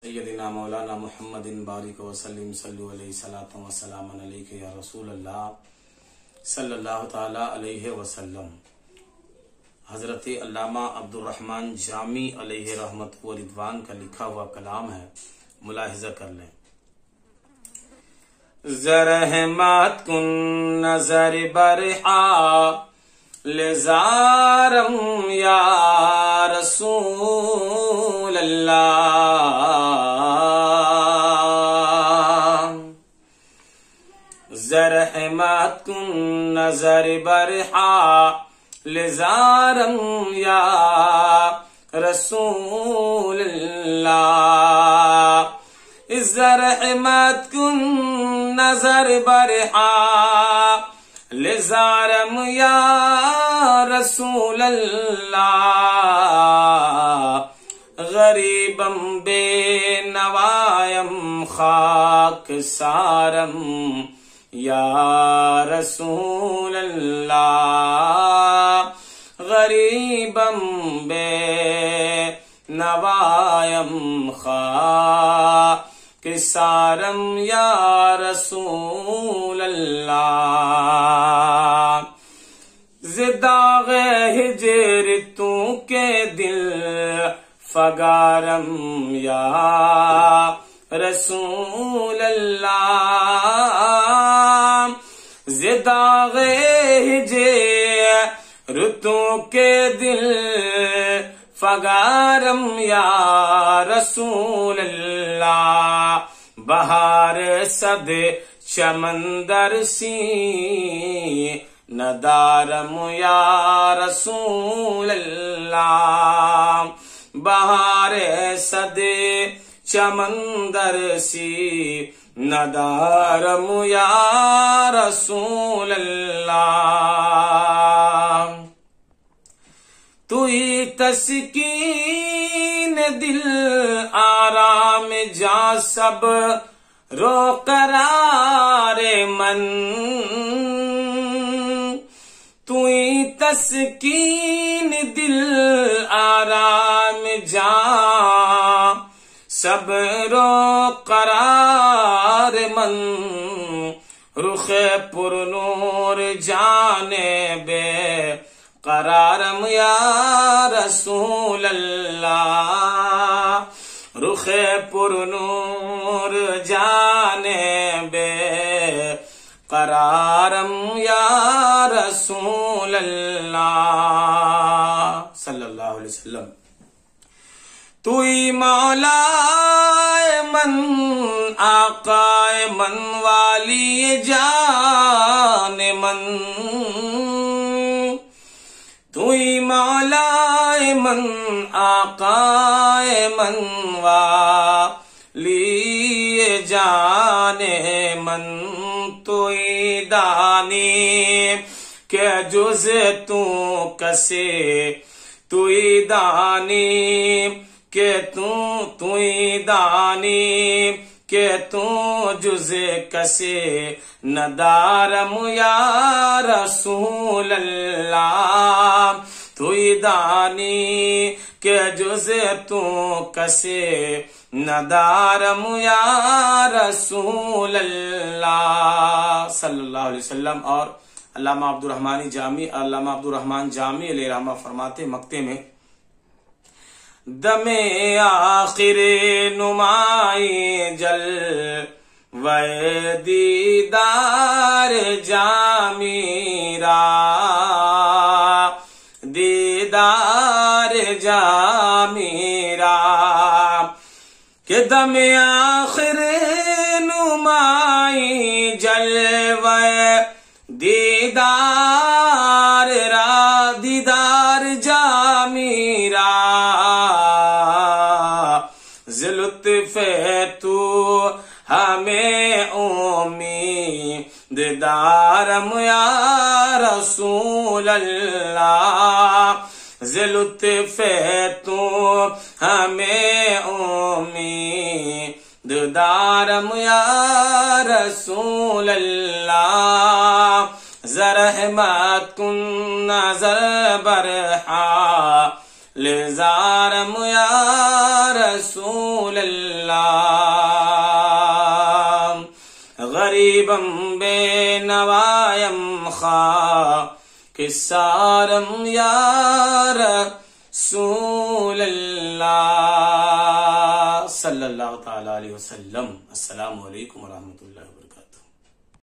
سیدنا مولانا محمد بارک وسلم صلو علیہ صلاۃ و سلام علیک یا رسول اللہ صلی اللہ تعالی علیہ وسلم۔ حضرت علامہ عبدالرحمن جامی علیہ رحمت و رضوان کا لکھا ہوا کلام ہے، ملاحظہ کر لیں۔ زرحمت کن نظر برحا لزارم یا رسول اللہ، زرحمت کن نظر برحا لزارم یا رسول اللہ، زرحمت کن نظر برحا لزارم یا رسول اللہ، غریبم بے نوایم خاک سارم یا رسول اللہ، غریبم بے نوایم خاک سارم یا رسول اللہ، زداغ ہجر تو کے دل فگارم یا رسول اللہ، زداغ ہجر تو کے دل فگارم یا رسول اللہ، بہار صد چمندر سی ندارم یا رسول اللہ، بہار صد چمندر سی ندارم یا رسول اللہ، توئی تسکین دل آرام جا سب رو قرار من، توئی تسکین دل آرام جا سب رو قرار من، رخ پر نور جانے بے قرارم یا رسول اللہ، رخ پر نور جانے بے قرارم یا رسول اللہ صلی اللہ علیہ وسلم، توئی مولا من آقا من والی جان من، توئی مولا من آقا من والی جان من، توئی دانی کہ جز تو کسے، توئی دانی کہ توئی دانی کہ تو جز کسے ندارم یا رسول اللہ، توئی دانی کہ جز تو کسے ندارم یا رسول اللہ صلی اللہ علیہ وسلم۔ اور علامہ عبدالرحمن جامی علیہ رحمہ فرماتے مکتے میں، دم آخر نمائی جل وے دیدار جامی را، دیدار جامی را، کہ دم آخر نمائی جل وے دیدار را، دیدار جامی را، لطف تو ہمیں امید دارم یا رسول اللہ، لطف تو ہمیں امید دارم یا رسول اللہ، زرحمت کن نظر برحا لزارم یا رسول اللہ۔ اللہ غریبم بے نوایم خاکسارم یا رسول اللہ صلی اللہ تعالی علیہ وسلم۔ السلام علیکم ورحمۃ اللہ وبرکاتہ۔